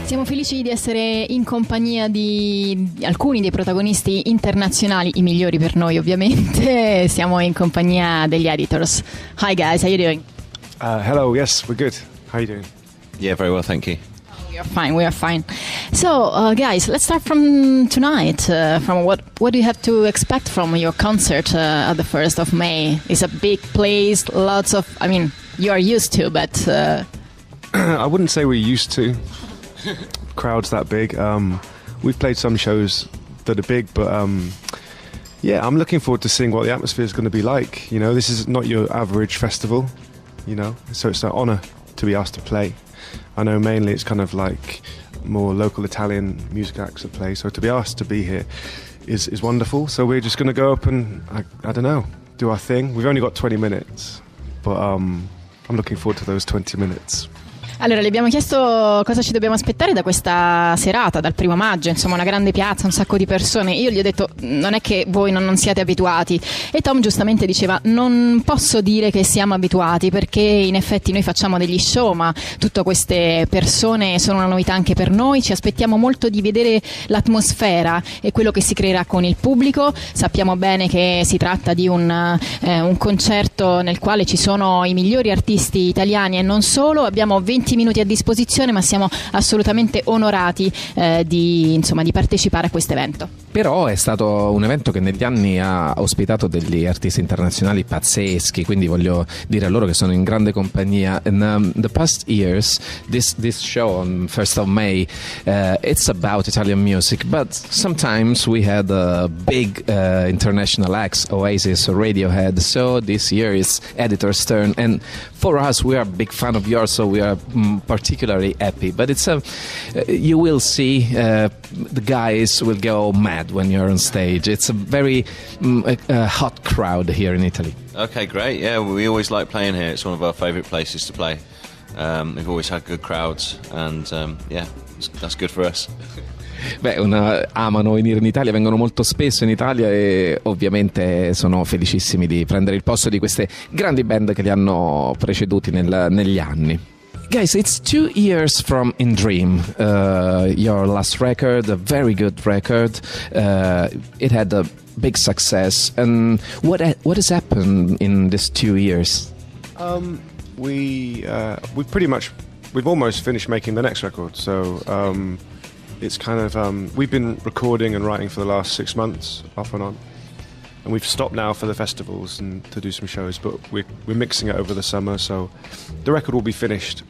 Siamo felici di essere in compagnia di alcuni dei protagonisti internazionali, i migliori per noi ovviamente. Siamo in compagnia degli Editors. Hi guys, how you doing? Hello, yes, we're good. How are you doing? Yeah, very well, thank you. We are fine. So, guys, let's start from tonight. From what do you have to expect from your concert at the 1st of May? It's a big place, lots of, I mean, you are used to, but... I wouldn't say we're used to crowds that big. We've played some shows that are big, but yeah, I'm looking forward to seeing what the atmosphere is going to be like. You know, this is not your average festival, you know, so it's an honour to be asked to play. I know mainly it's kind of like more local Italian music acts that play, so to be asked to be here is wonderful. So we're just going to go up and, I don't know, do our thing. We've only got 20 minutes, but I'm looking forward to those 20 minutes. Allora, le abbiamo chiesto cosa ci dobbiamo aspettare da questa serata, dal 1 maggio, insomma una grande piazza, un sacco di persone. Io gli ho detto, non è che voi non siete abituati, e Tom giustamente diceva, non posso dire che siamo abituati, perché in effetti noi facciamo degli show, ma tutte queste persone sono una novità anche per noi. Ci aspettiamo molto di vedere l'atmosfera e quello che si creerà con il pubblico. Sappiamo bene che si tratta di un concerto nel quale ci sono i migliori artisti italiani e non solo. Abbiamo 20 minuti a disposizione, ma siamo assolutamente onorati di partecipare a questo evento. Però è stato un evento che negli anni ha ospitato degli artisti internazionali pazzeschi, quindi voglio dire a loro che sono in grande compagnia. In the past years, this show on 1st of May, it's about Italian music, but sometimes we had big international acts, Oasis or Radiohead, so this year is Editor's turn, and for us, we are a big fan of yours, so we are particularly happy. But it's you will see the guys will go mad when you're on stage. It's a very hot crowd here in Italy. Okay, great. Yeah, we always like playing here. It's one of our favourite places to play. We've always had good crowds, and yeah, that's good for us. Beh, amano venire in Italia, vengono molto spesso in Italia e ovviamente sono felicissimi di prendere il posto di queste grandi band che li hanno preceduti negli anni. Guys, it's 2 years from In Dream, your last record, a very good record. It had a big success. And what has happened in these 2 years? We've almost finished making the next record. So it's kind of we've been recording and writing for the last 6 months, off and on. And we've stopped now for the festivals and to do some shows, but we're mixing it over the summer, so the record will be finished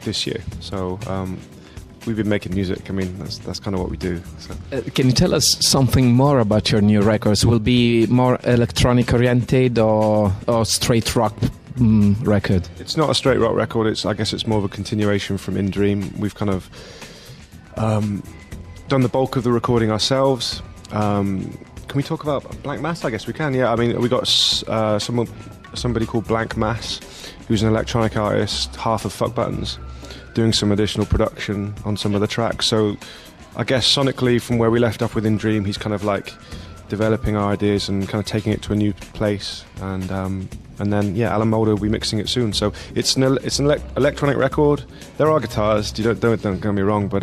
this year. So we've been making music. I mean, that's kind of what we do. So. Can you tell us something more about your new records? Will be more electronic oriented or straight rock record? It's not a straight rock record. I guess it's more of a continuation from In Dream. We've kind of done the bulk of the recording ourselves. Can we talk about Blank Mass? I guess we can, yeah. I mean, we got somebody called Blank Mass, who's an electronic artist, half of Fuck Buttons, doing some additional production on some of the tracks. So I guess sonically, from where we left off with In Dream, he's kind of like developing our ideas and kind of taking it to a new place. And then, yeah, Alan Mulder will be mixing it soon. So it's an electronic record. There are guitars, don't get me wrong, but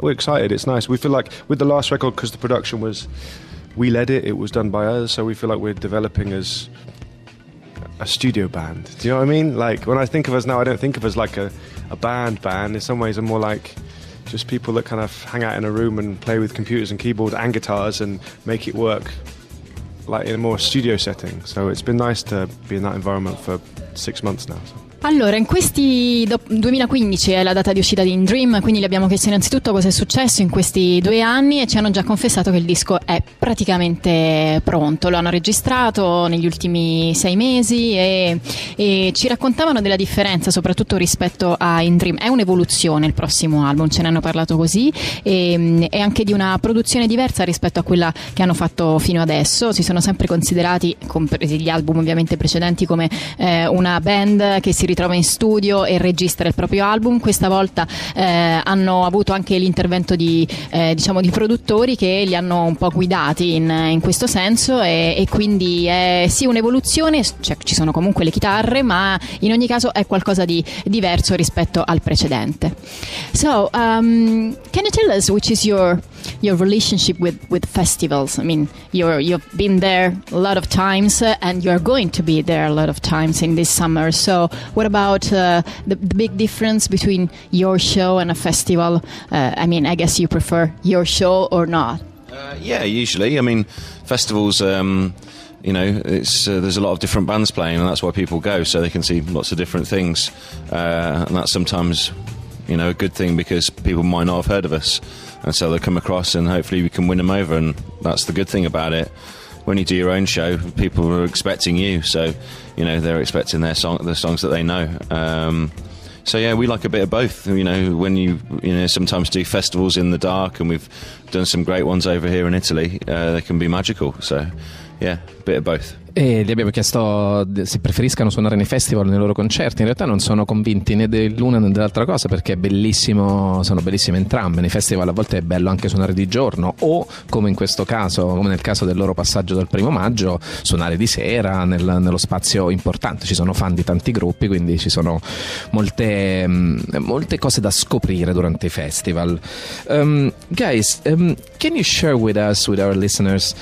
we're excited. It's nice. We feel like with the last record, because the production we led it was done by us, so we feel like we're developing as a studio band. Do you know what I mean? Like, when I think of us now, I don't think of us like a band. In some ways, I'm more like just people that kind of hang out in a room and play with computers and keyboards and guitars and make it work like in a more studio setting. So it's been nice to be in that environment for 6 months now. So. Allora, in questi 2015 è la data di uscita di In Dream, quindi gli abbiamo chiesto innanzitutto cosa è successo in questi 2 anni e ci hanno già confessato che il disco è praticamente pronto. Lo hanno registrato negli ultimi 6 mesi e ci raccontavano della differenza, soprattutto rispetto a In Dream. È un'evoluzione il prossimo album, ce ne hanno parlato così, e anche di una produzione diversa rispetto a quella che hanno fatto fino adesso. Si sono sempre considerati, compresi gli album ovviamente precedenti, come una band che si ritrova in studio e registra il proprio album. Questa volta hanno avuto anche l'intervento di produttori che li hanno un po' guidati in questo senso, e quindi è sì un'evoluzione, cioè, ci sono comunque le chitarre, ma in ogni caso è qualcosa di diverso rispetto al precedente. So, can you tell us which is your relationship with festivals? I mean, you've been there a lot of times, and you're going to be there a lot of times in this summer. So, what about the big difference between your show and a festival? I mean, I guess you prefer your show or not? Yeah, usually. I mean, festivals. There's a lot of different bands playing, and that's why people go, so they can see lots of different things, and that's sometimes, a good thing, because people might not have heard of us, and so they'll come across, and hopefully we can win them over, and that's the good thing about it. When you do your own show, people are expecting you, so they're expecting the songs that they know. So yeah, we like a bit of both. When you sometimes do festivals in the dark, and we've done some great ones over here in Italy, they can be magical. So yeah, a bit of both. E gli abbiamo chiesto se preferiscano suonare nei festival o nei loro concerti. In realtà non sono convinti né dell'una né dell'altra cosa, perché è bellissimo, sono bellissime entrambe. Nei festival a volte è bello anche suonare di giorno, o come in questo caso, come nel caso del loro passaggio del 1° maggio, suonare di sera nello spazio importante. Ci sono fan di tanti gruppi, quindi ci sono molte cose da scoprire durante i festival. Guys, can you share with us, with our listeners,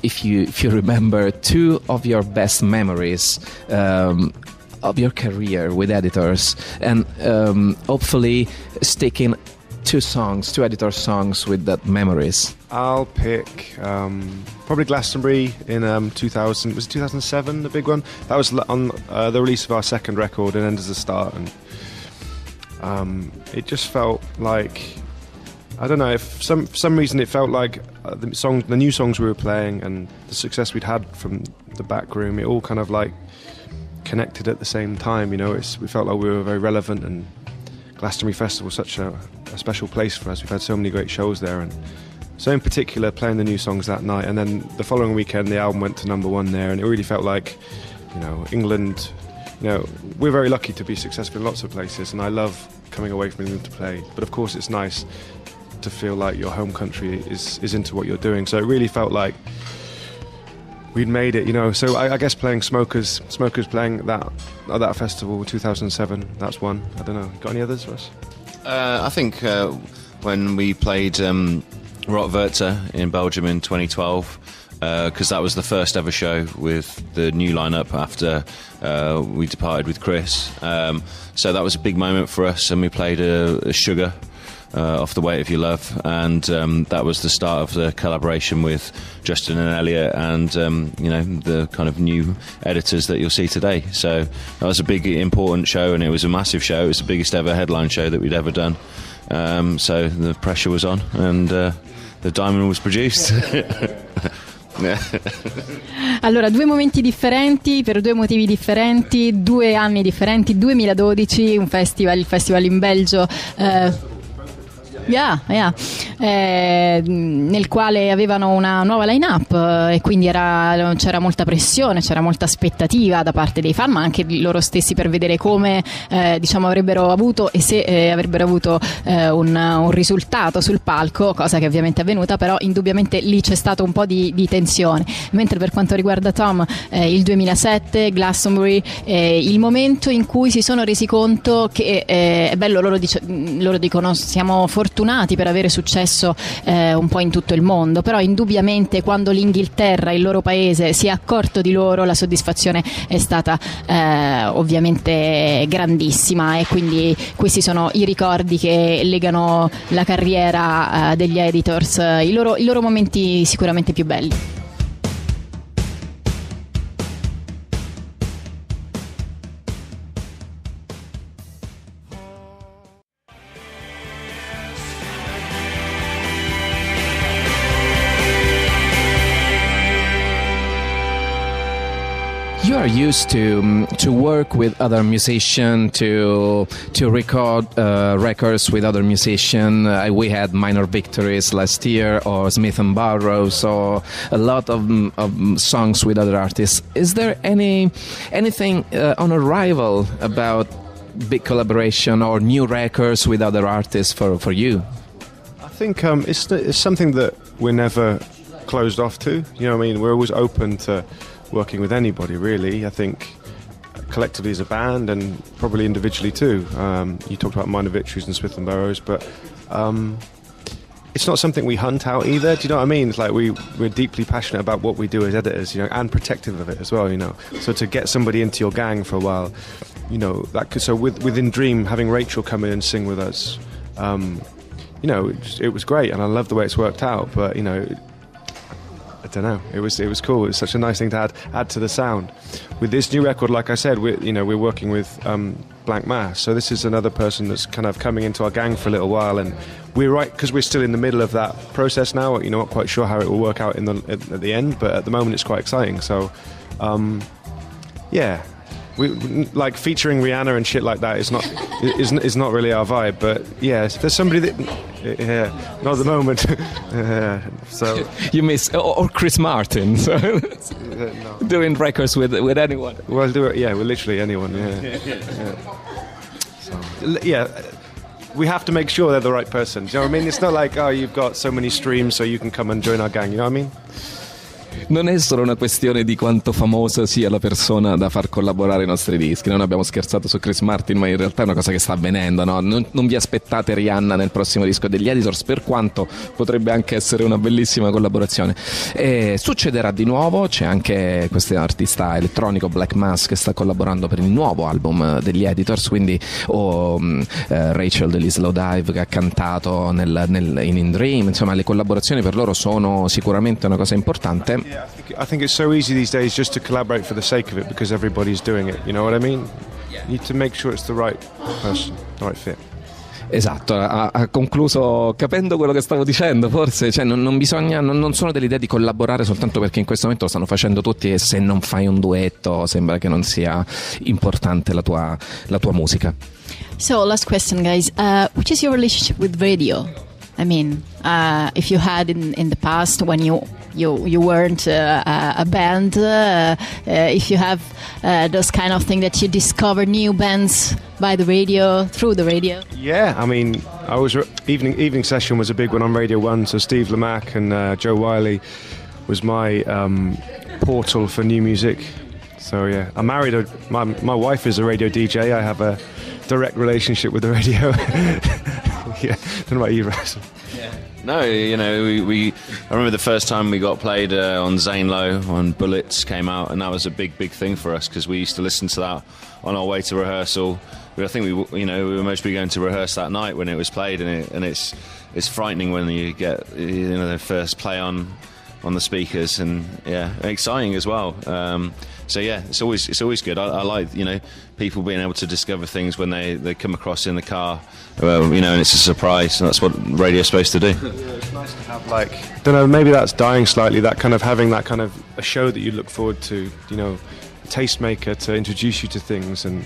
if you remember two of your best memories of your career with Editors, and hopefully sticking two Editors songs with that memories? I'll pick probably Glastonbury in 2000. Was it 2007, the big one? That was on the release of our second record, and End as the Start, and it just felt like, I don't know, if for some reason it felt like the new songs we were playing and the success we'd had from the back room, it all kind of like connected at the same time. We felt like we were very relevant, and Glastonbury Festival was such a special place for us. We've had so many great shows there, and so in particular playing the new songs that night, and then the following weekend the album went to #1 there, and it really felt like, England, we're very lucky to be successful in lots of places, and I love coming away from England to play, but of course it's nice to feel like your home country is into what you're doing. So it really felt like we'd made it, So I guess playing Smokers playing at that festival 2007, that's one. I don't know. Got any others, Russ? I think when we played Rock Werchter in Belgium in 2012, because that was the first ever show with the new lineup after we departed with Chris. So that was a big moment for us, and we played a Sugar. Off the Weight of Your Love, and that was the start of the collaboration with Justin and Elliot, and the kind of new editors that you'll see today. So that was a big important show, and it was a massive show. It was the biggest ever headline show that we'd ever done, so the pressure was on, and the diamond was produced. Allora, due momenti differenti per due motivi differenti, 2 anni differenti. 2012, il festival in Belgio, nel quale avevano una nuova line-up, e quindi c'era molta pressione, c'era molta aspettativa da parte dei fan, ma anche di loro stessi, per vedere come avrebbero avuto, e se avrebbero avuto un risultato sul palco, cosa che ovviamente è avvenuta, però indubbiamente lì c'è stato un po' di tensione. Mentre per quanto riguarda Tom, il 2007, Glastonbury, il momento in cui si sono resi conto che è bello, loro dicono siamo fortunati per avere successo un po' in tutto il mondo, però indubbiamente quando l'Inghilterra, il loro paese, si è accorto di loro, la soddisfazione è stata ovviamente grandissima, e quindi questi sono i ricordi che legano la carriera degli Editors, i loro momenti sicuramente più belli. you are used to work with other musicians, to record records with other musicians. We had Minor Victories last year, or Smith and Burroughs, or a lot of songs with other artists. Is there anything on arrival about big collaboration or new records with other artists for you? I think it's something that we're never closed off to. You know what I mean? We're always open to working with anybody, really. I think collectively as a band and probably individually too. You talked about Minor Victories and Smith and Burroughs, but it's not something we hunt out either. Do you know what I mean? It's like we're deeply passionate about what we do as editors, you know, and protective of it as well, you know. So to get somebody into your gang for a while, you know, within Dream, having Rachel come in and sing with us, you know, it was great, and I love the way it's worked out. But you know, I don't know, it was cool. It was such a nice thing to add to the sound. With this new record, like I said, we're working with Blank Mass, so this is another person that's kind of coming into our gang for a little while, and because we're still in the middle of that process now. You know, not quite sure how it will work out at the end, but at the moment it's quite exciting. So, yeah. We, like featuring Rihanna and shit like that is not really our vibe, but yeah, if there's somebody that not at the moment. So you miss or Chris Martin, so no. Doing records with anyone. Well, do it, yeah, with literally anyone. Yeah. We have to make sure they're the right person. Do you know what I mean? It's not like, oh, you've got so many streams, so you can come and join our gang. You know what I mean? Non è solo una questione di quanto famosa sia la persona da far collaborare i nostri dischi. Non abbiamo scherzato su Chris Martin, ma in realtà è una cosa che sta avvenendo, no? Non vi aspettate Rihanna nel prossimo disco degli Editors, per quanto potrebbe anche essere una bellissima collaborazione. E succederà di nuovo. C'è anche questo artista elettronico Black Mass che sta collaborando per il nuovo album degli Editors, quindi Rachel degli Slow Dive che ha cantato in Dream. Insomma, le collaborazioni per loro sono sicuramente una cosa importante. Yeah, I think it's so easy these days just to collaborate for the sake of it because everybody's doing it. You know what I mean? You need to make sure it's the right person, the right fit. Esatto, ha concluso capendo quello che stavo dicendo, forse, cioè non bisogna, non sono dell'idea di collaborare soltanto perché in questo momento lo stanno facendo tutti, e se non fai un duetto sembra che non sia importante la tua musica. So, last question, guys. Which is your relationship with radio? I mean, if you had in the past when you weren't a band, if you have those kind of thing that you discover new bands by the radio, through the radio. Yeah, I mean, evening session was a big one on Radio 1, so Steve Lamacq and Joe Wiley was my portal for new music. So yeah, I'm married. My wife is a radio DJ. I have a direct relationship with the radio. Yeah, don't know about you, Russell. Yeah. No, you know, I remember the first time we got played on Zane Lowe when Bullets came out, and that was a big thing for us because we used to listen to that on our way to rehearsal. I think we were mostly going to rehearse that night when it was played, and it's frightening when you get the first play on the speakers, and yeah, exciting as well. So yeah, it's always good. I like people being able to discover things when they come across in the car, and it's a surprise, and that's what radio's supposed to do. Yeah, it's nice to have don't know, maybe that's dying slightly. That kind of having that kind of a show that you look forward to, a tastemaker to introduce you to things, and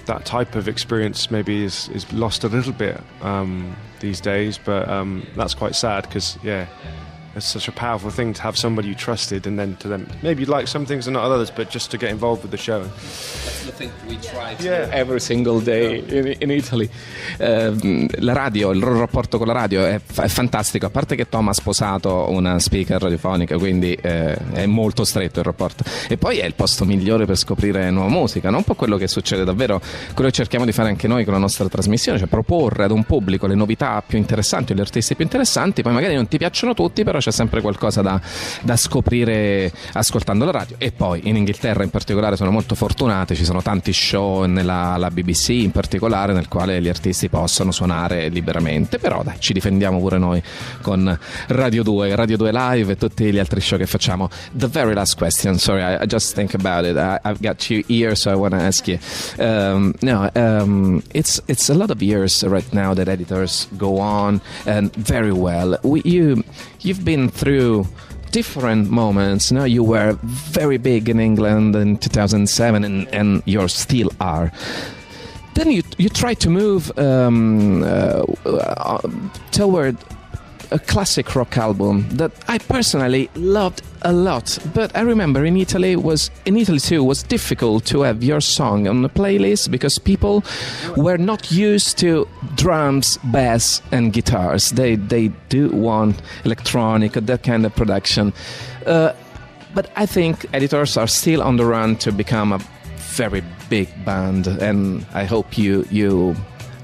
that type of experience maybe is lost a little bit these days. But that's quite sad because it's such a powerful thing to have somebody you trusted, and then to them maybe you like some things and not others, but just to get involved with the show. That's the thing we try to do every single day in Italy. La radio, il loro rapporto con la radio è fantastico, a parte che Tom ha sposato una speaker radiofonica, quindi è molto stretto il rapporto, e poi è il posto migliore per scoprire nuova musica, no? Un po' quello che succede davvero, quello che cerchiamo di fare anche noi con la nostra trasmissione, cioè proporre ad un pubblico le novità più interessanti, gli artisti più interessanti. Poi magari non ti piacciono tutti, però c'è sempre qualcosa da scoprire ascoltando la radio. E poi in Inghilterra in particolare sono molto fortunati, ci sono tanti show la BBC in particolare nel quale gli artisti possono suonare liberamente, però dai, ci difendiamo pure noi con Radio 2 Live e tutti gli altri show che facciamo. The very last question, sorry, I just think about it. I've got you here, so I want to ask you. It's a lot of years right now that Editors go on, and very well. You've been through different moments. Now you were very big in England in 2007, and you still are. Then you try to move toward a classic rock album that I personally loved a lot. But I remember in Italy too was difficult to have your song on the playlist because people were not used to drums, bass, and guitars. They do want electronic or that kind of production. But I think Editors are still on the run to become a very big band, and I hope you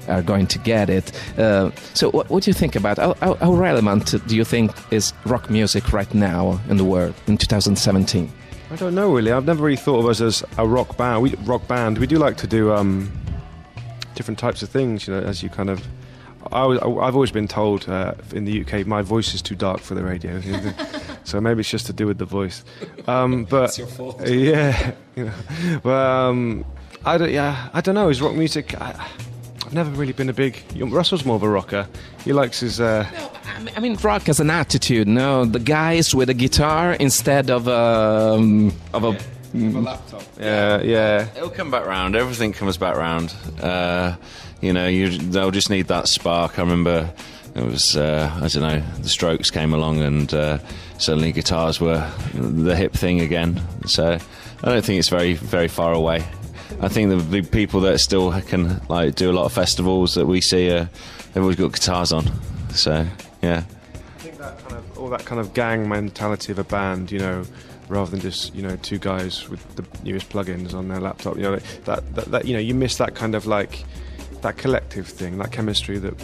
are going to get it. So what do you think about how relevant do you think is rock music right now in the world in 2017? I don't know really. I've never really thought of us as a rock band. We do like to do different types of things, you know, as you kind of... I've always been told in the UK my voice is too dark for the radio. So maybe it's just to do with the voice. But it's your fault. Yeah. You know, but I don't know. Is rock music... I've never really been a big... Russell's more of a rocker. He likes his... No, I mean, rock as an attitude. No, the guys with a guitar instead of a laptop. Yeah. It'll come back round. Everything comes back round. You know, they'll just need that spark. I remember it was, I don't know, the Strokes came along and suddenly guitars were the hip thing again. So I don't think it's very, very far away. I think the people that still can like do a lot of festivals that we see, they've always got guitars on. So yeah. I think that kind of gang mentality of a band, you know, rather than just, you know, two guys with the newest plugins on their laptop, you know, that you know, you miss that kind of like that collective thing, that chemistry that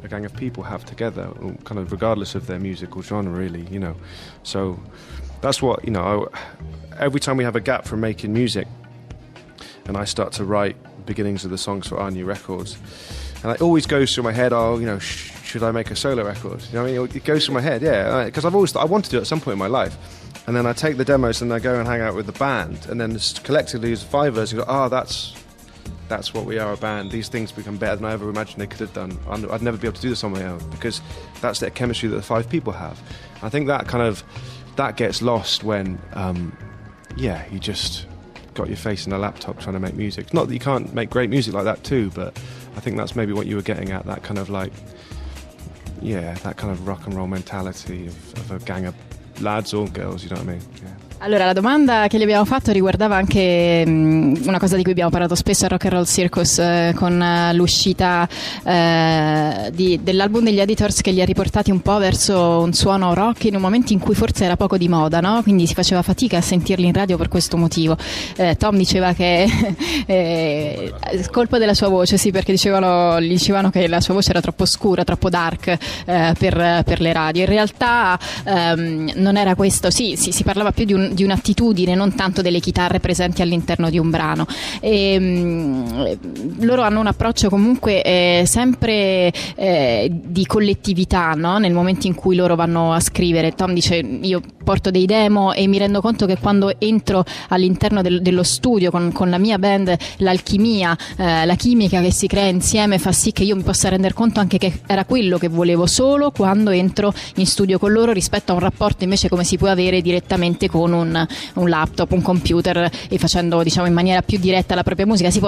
a gang of people have together, kind of regardless of their musical genre, really, you know. So that's what, you know, every time we have a gap from making music, and I start to write beginnings of the songs for our new records, and it always goes through my head, you know, should I make a solo record? You know what I mean? It goes through my head, yeah, because I want to do it at some point in my life, and then I take the demos and I go and hang out with the band, and then collectively as 5 of us, you go, that's what we are, a band. These things become better than I ever imagined they could have done. I'd never be able to do this on my own, because that's the chemistry that the 5 people have. I think that gets lost when, you just got your face in a laptop trying to make music. Not that you can't make great music like that too, but I think that's maybe what you were getting at, that kind of like, that kind of rock and roll mentality of a gang of lads or girls, you know what I mean? Yeah. Allora, la domanda che gli abbiamo fatto riguardava anche una cosa di cui abbiamo parlato spesso a Rock and Roll Circus, con l'uscita dell'album degli Editors, che li ha riportati un po' verso un suono rock in un momento in cui forse era poco di moda, no? Quindi si faceva fatica a sentirli in radio per questo motivo. Tom diceva che colpa della sua voce, sì, perché gli dicevano che la sua voce era troppo scura, troppo dark per le radio. In realtà non era questo, sì, si parlava più di un'attitudine, non tanto delle chitarre presenti all'interno di un brano. Loro hanno un approccio comunque sempre di collettività, no? Nel momento in cui loro vanno a scrivere. Tom dice: io porto dei demo e mi rendo conto che quando entro all'interno dello studio con la mia band, l'alchimia, la chimica che si crea insieme fa sì che io mi possa rendere conto anche che era quello che volevo solo quando entro in studio con loro, rispetto a un rapporto invece come si può avere direttamente con un laptop, un computer, e facendo, diciamo, in maniera più diretta la propria musica. Si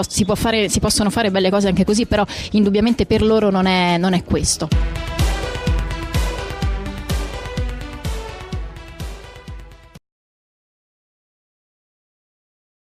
possono fare belle cose anche così, però indubbiamente per loro non è questo.